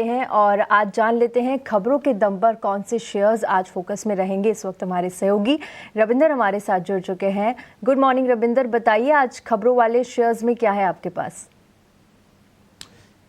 हैं और आज जान लेते हैं खबरों के दम पर कौन से शेयर्स आज फोकस में रहेंगे। इस वक्त हमारे सहयोगी रविंदर हमारे साथ जुड़ चुके हैं। गुड मॉर्निंग रविंदर, बताइए आज खबरों वाले शेयर्स में क्या है आपके पास?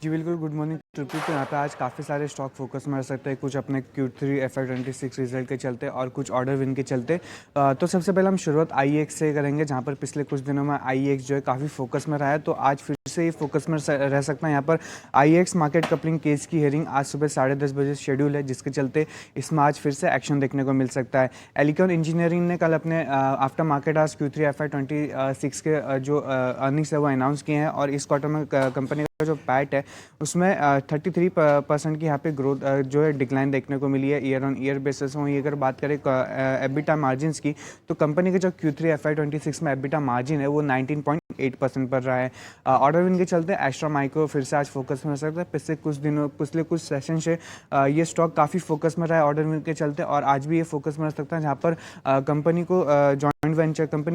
जी बिल्कुल, गुड मॉर्निंग ट्रिपी। तो यहाँ पे आज काफ़ी सारे स्टॉक फोकस में रह सकते हैं, कुछ अपने Q3 FY26 रिजल्ट के चलते और कुछ ऑर्डर विन के चलते। तो सबसे पहले हम शुरुआत IEX से करेंगे, जहाँ पर पिछले कुछ दिनों में IEX जो है काफ़ी फोकस में रहा है, तो आज फिर से ही फोकस में रह सकता है। यहाँ पर IEX मार्केट कपलिंग केस की हियरिंग आज सुबह 10:30 बजे शेड्यूल है, जिसके चलते इसमें आज फिर से एक्शन देखने को मिल सकता है। एलिकॉन इंजीनियरिंग ने कल अपने आफ्टर मार्केट आज Q3 FY26 के जो अर्निंग्स है वो अनाउंस किए हैं, और इस क्वार्टर में कंपनी का जो पैट है उसमें 33% की यहाँ पे ग्रोथ जो है डिक्लाइन देखने को मिली है ईयर ऑन ईयर बेसिस। वहीं अगर बात करें एबिटा मार्जिन्स की, तो कंपनी के जो Q3 FY26 में एबिटा मार्जिन है वो 19.8% पर रहा है। ऑर्डर विन के चलते एस्ट्रा माइक्रो फिर से आज फोकस में रह सकता है। पिछले कुछ सेशन से ये स्टॉक काफ़ी फोकस में रहा है ऑर्डर विन के चलते, और आज भी ये फोकस में रह सकता है, जहाँ पर कंपनी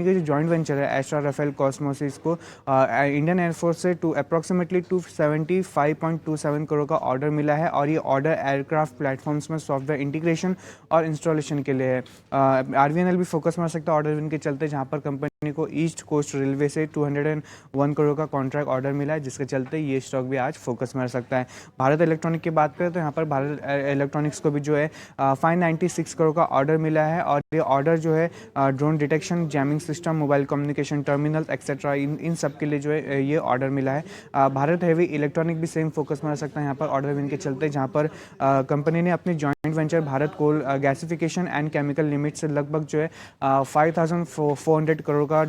के जो जॉइंट वेंचर है एस्ट्रा राफेल कॉस्मोसिस को इंडियन एयरफोर्स से अप्रॉक्सीमेटली 275.27 करोड़ का ऑर्डर मिला है, और ये ऑर्डर एयरक्राफ्ट प्लेटफॉर्म्स में सॉफ्टवेयर इंटीग्रेशन और इंस्टॉलेशन के लिए है। RVNL भी फोकस में रह सकता है ऑर्डर विन के चलते, जहाँ पर कंपनी को ईस्ट कोस्ट रेलवे से 201 करोड़ का कॉन्ट्रैक्ट ऑर्डर मिला है, जिसके चलते ये स्टॉक भी आज फोकस में रह सकता है। भारत इलेक्ट्रॉनिक की बात करें तो यहाँ पर भारत इलेक्ट्रॉनिक्स को भी जो है 596 करोड़ का ऑर्डर मिला है, और ये ऑर्डर जो है drone detection, jamming system, mobile communication terminal etcetera इन सब के लिए जो है ये ऑर्डर मिला है। भारत हेवी इलेक्ट्रॉनिक भी सेम फोकस में रह सकता है यहाँ पर ऑर्डर विन के चलते, जहाँ पर कंपनी ने अपने joint venture Bharat coal gasification and chemical limit से लगभग जो है 5400 करोड़ का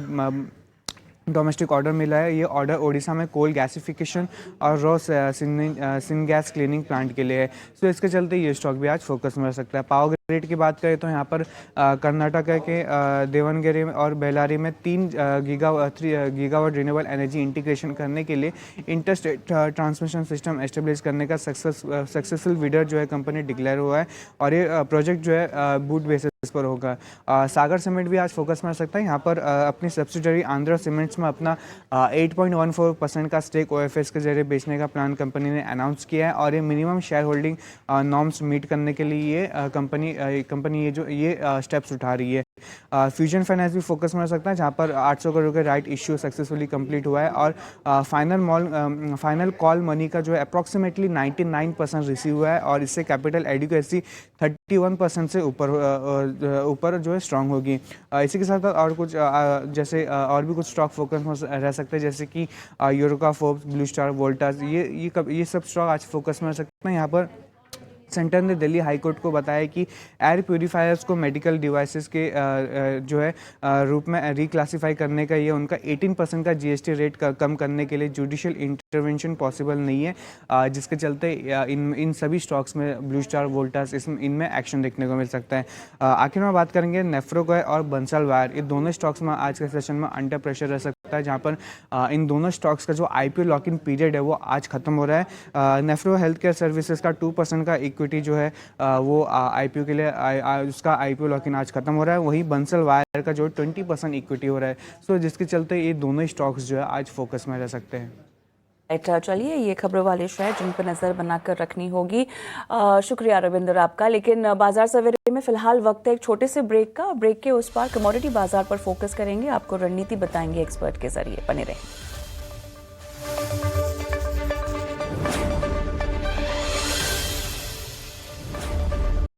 डोमेस्टिक ऑर्डर मिला है। ये ऑर्डर ओडिशा में कोल गैसिफिकेशन और raw syn gas cleaning plant के लिए है, सो इसके चलते ये स्टॉक भी आज फोकस में रह सकता है। पावर ग्रिड की बात करें तो यहाँ पर कर्नाटक के देवनगिरी और बेलारी में 3 गीगावाट रिन्यूएबल एनर्जी इंटीग्रेशन करने के लिए इंटरस्टेट ट्रांसमिशन सिस्टम एस्टेब्लिश करने का सक्सेसफुल बिडर जो है कंपनी डिक्लेयर हुआ है, और ये प्रोजेक्ट जो है बूट बेसिस पर होगा। सागर सीमेंट भी आज फोकस में रह सकता है। यहाँ पर अपनी सब्सिडरी आंध्र सीमेंट्स में अपना 8.14% का स्टेक OFS के जरिए बेचने का प्लान कंपनी ने अनाउंस किया है, और ये minimum share holding norms meet करने के लिए ये कंपनी ये स्टेप्स उठा रही है। फ्यूजन फाइनेंस भी फोकस में रह सकता है, जहाँ पर 800 करोड़ का राइट इश्यू सक्सेसफुली कंप्लीट हुआ है, और फाइनल कॉल मनी का जो है अप्रॉक्सीमेटली 99% रिसीव हुआ है, और इससे कैपिटल एडिक्वेसी 31% से ऊपर जो है स्ट्रांग होगी। इसी के साथ और कुछ जैसे और भी कुछ स्टॉक फोकस में रह सकते हैं, जैसे कि यूरोका, फोर्ब्स, ब्लू स्टार, वोल्टास, ये सब स्टॉक आज फोकस में रह सकते हैं। यहाँ पर सेंटर ने दिल्ली हाई कोर्ट को बताया कि एयर प्यूरीफायर्स को मेडिकल डिवाइसेस के जो है रूप में रिक्लासीफाई करने का ये उनका 18% का GST रेट कम करने के लिए जुडिशियल इंटरवेंशन पॉसिबल नहीं है, जिसके चलते इन सभी स्टॉक्स में ब्लू स्टार, वोल्टास इनमें एक्शन देखने को मिल सकता है। आखिर में बात करेंगे नेफ्रो का और बंसल वायर, ये दोनों स्टॉक्स में आज के सेशन में अंडर प्रेशर रह सकता है, जहाँ पर इन दोनों स्टॉक्स का जो IPO लॉक इन पीरियड है वो आज खत्म हो रहा है। नेफ्रो हेल्थ केयर सर्विसेज का 2% का इक्विटी जो है वो IPO के लिए उसका IPO लॉक इन आज खत्म हो रहा है। वहीं बंसल वायर का जो 20% इक्विटी हो रहा है, सो जिसके चलते ये दोनों स्टॉक्स जो है आज फोकस में रह सकते हैं। राइट, चलिए ये खबरों वाले शेयर जिन पर नज़र बनाकर रखनी होगी। शुक्रिया रविंदर आपका। लेकिन बाजार सवेरे में फिलहाल वक्त है एक छोटे से ब्रेक का। ब्रेक के उस पार कमोडिटी बाजार पर फोकस करेंगे, आपको रणनीति बताएंगे एक्सपर्ट के जरिए। बने रहें।